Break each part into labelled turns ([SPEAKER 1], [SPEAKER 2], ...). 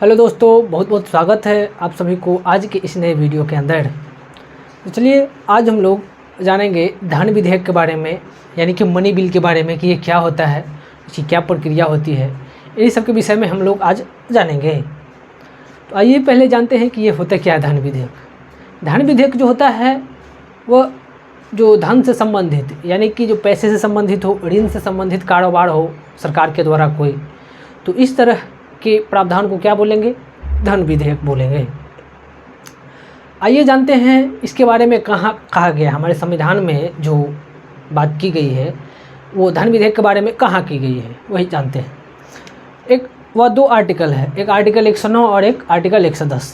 [SPEAKER 1] Hello दोस्तों, बहुत बहुत स्वागत है आप सभी को आज के इस नए वीडियो के अंदर। तो चलिए आज हम लोग जानेंगे धन विधेयक के बारे में, यानी कि मनी बिल के बारे में कि ये क्या होता है, इसकी क्या प्रक्रिया होती है, इन्हीं सब के विषय में हम लोग आज जानेंगे। तो आइए पहले जानते हैं कि ये होता क्या है धन विधेयक। धन विधेयक जो होता है वह जो धन से संबंधित, यानी कि जो पैसे से संबंधित हो, ऋण से संबंधित कारोबार हो सरकार के द्वारा कोई, तो इस तरह के प्रावधान को क्या बोलेंगे, धन विधेयक बोलेंगे। आइए जानते हैं इसके बारे में कहाँ कहा गया, हमारे संविधान में जो बात की गई है वो धन विधेयक के बारे में कहाँ की गई है वही जानते हैं। एक वह दो आर्टिकल है, एक आर्टिकल 109 और एक आर्टिकल 110।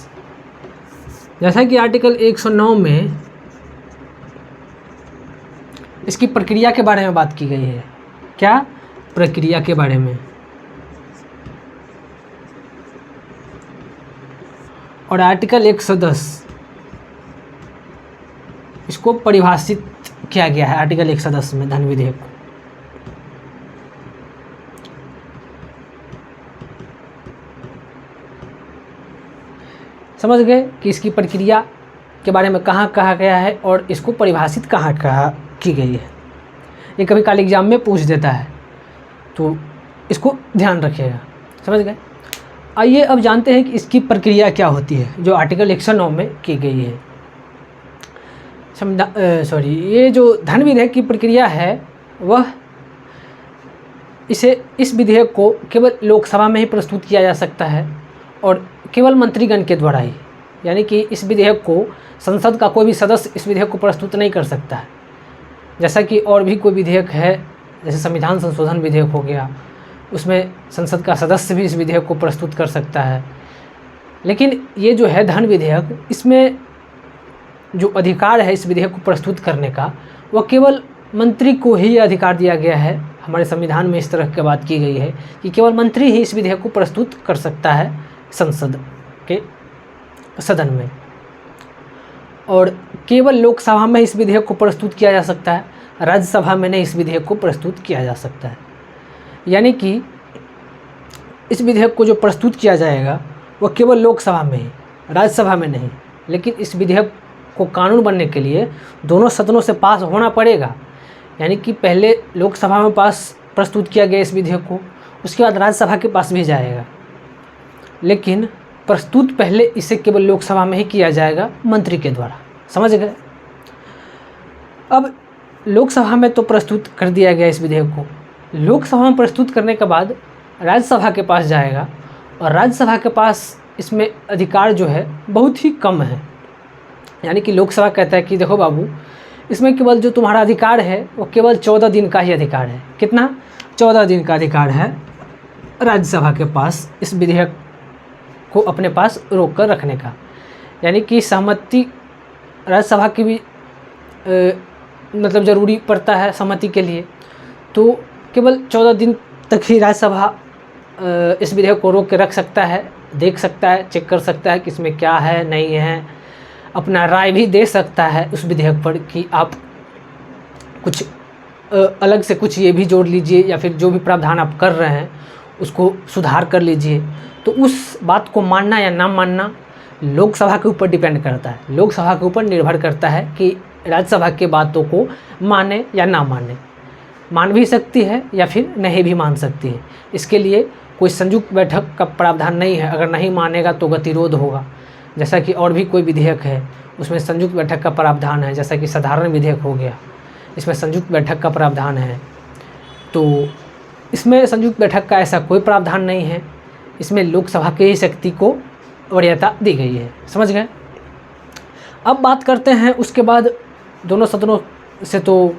[SPEAKER 1] जैसा कि आर्टिकल 109 में इसकी प्रक्रिया के बारे में बात की गई है। क्या प्रक्रिया के बारे में, और आर्टिकल 110 इसको परिभाषित किया गया है आर्टिकल 110 में धन विधेयक को। समझ गए कि इसकी प्रक्रिया के बारे में कहाँ कहा गया है और इसको परिभाषित कहाँ कहा की गई है। ये कभी काल एग्जाम में पूछ देता है, तो इसको ध्यान रखिएगा। समझ गए। आइए अब जानते हैं कि इसकी प्रक्रिया क्या होती है जो आर्टिकल 109 में की गई है। ये जो धन विधेयक की प्रक्रिया है वह इस विधेयक को केवल लोकसभा में ही प्रस्तुत किया जा सकता है और केवल मंत्रीगण के द्वारा ही, यानी कि इस विधेयक को संसद का कोई भी सदस्य इस विधेयक को प्रस्तुत नहीं कर सकता है। जैसा कि और भी कोई विधेयक है, जैसे संविधान संशोधन विधेयक हो गया, उसमें संसद का सदस्य भी इस विधेयक को प्रस्तुत कर सकता है। लेकिन ये जो है धन विधेयक, इसमें जो अधिकार है इस विधेयक को प्रस्तुत करने का, वह केवल मंत्री को ही अधिकार दिया गया है। हमारे संविधान में इस तरह की बात की गई है कि केवल मंत्री ही इस विधेयक को प्रस्तुत कर सकता है संसद के सदन में, और केवल लोकसभा में इस विधेयक को प्रस्तुत किया जा सकता है, राज्यसभा में नहीं इस विधेयक को प्रस्तुत किया जा सकता है। यानी कि इस विधेयक को जो प्रस्तुत किया जाएगा वह केवल लोकसभा में ही, राज्यसभा में नहीं। लेकिन इस विधेयक को कानून बनने के लिए दोनों सदनों से पास होना पड़ेगा। यानी कि पहले लोकसभा में पास प्रस्तुत किया गया इस विधेयक को, उसके बाद राज्यसभा के पास भी जाएगा, लेकिन प्रस्तुत पहले इसे केवल लोकसभा में ही किया जाएगा मंत्री के द्वारा। समझ गए। अब लोकसभा में तो प्रस्तुत कर दिया गया इस विधेयक को, लोकसभा में प्रस्तुत करने के बाद राज्यसभा के पास जाएगा, और राज्यसभा के पास इसमें अधिकार जो है बहुत ही कम है। यानी कि लोकसभा कहता है कि देखो बाबू, इसमें केवल जो तुम्हारा अधिकार है वो केवल 14 दिन का ही अधिकार है। कितना? 14 दिन का अधिकार है राज्यसभा के पास इस विधेयक को अपने पास रोक कर रखने का। यानी कि सहमति राज्यसभा की भी मतलब ज़रूरी पड़ता है सहमति के लिए, तो केवल 14 दिन तक ही राज्यसभा इस विधेयक को रोक के रख सकता है, देख सकता है, चेक कर सकता है कि इसमें क्या है नहीं है, अपना राय भी दे सकता है उस विधेयक पर कि आप कुछ अलग से कुछ ये भी जोड़ लीजिए, या फिर जो भी प्रावधान आप कर रहे हैं उसको सुधार कर लीजिए। तो उस बात को मानना या ना मानना लोकसभा के ऊपर डिपेंड करता है, लोकसभा के ऊपर निर्भर करता है कि राज्यसभा के बातों को माने या ना माने। मान भी सकती है या फिर नहीं भी मान सकती है। इसके लिए कोई संयुक्त बैठक का प्रावधान नहीं है, अगर नहीं मानेगा तो गतिरोध होगा। जैसा कि और भी कोई विधेयक है उसमें संयुक्त बैठक का प्रावधान है, जैसा कि साधारण विधेयक हो गया, इसमें संयुक्त बैठक का प्रावधान है। तो इसमें संयुक्त बैठक का ऐसा कोई प्रावधान नहीं है, इसमें लोकसभा की ही शक्ति को वरीयता दी गई है। समझ गए। अब बात करते हैं, उसके बाद दोनों सदनों से तो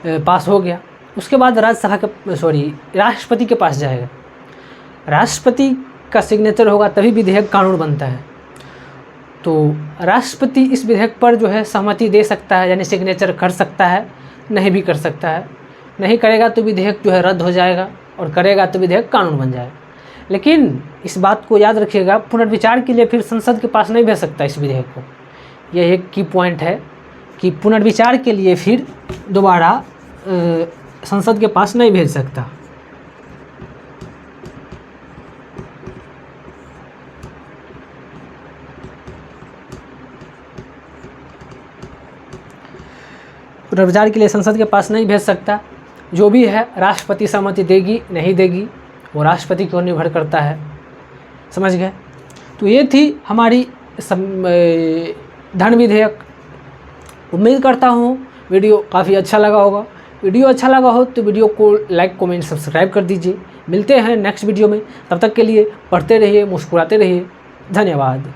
[SPEAKER 1] पास हो गया, उसके बाद राष्ट्रपति के पास जाएगा। राष्ट्रपति का सिग्नेचर होगा तभी विधेयक कानून बनता है। तो राष्ट्रपति इस विधेयक पर जो है सहमति दे सकता है, यानी सिग्नेचर कर सकता है, नहीं भी कर सकता है। नहीं करेगा तो विधेयक जो है रद्द हो जाएगा, और करेगा तो विधेयक कानून बन जाएगा। लेकिन इस बात को याद रखिएगा, पुनर्विचार के लिए फिर संसद के पास नहीं भेज सकता इस विधेयक को। यह एक की पॉइंट है कि पुनर्विचार के लिए फिर दोबारा संसद के पास नहीं भेज सकता। पुनर्विचार के लिए संसद के पास नहीं भेज सकता। जो भी है राष्ट्रपति सहमति देगी नहीं देगी वो राष्ट्रपति की ओर निर्भर करता है। समझ गए? तो ये थी हमारी धन विधेयक। उम्मीद करता हूँ वीडियो काफ़ी अच्छा लगा होगा। वीडियो अच्छा लगा हो तो वीडियो को लाइक कमेंट सब्सक्राइब कर दीजिए। मिलते हैं नेक्स्ट वीडियो में, तब तक के लिए पढ़ते रहिए, मुस्कुराते रहिए। धन्यवाद।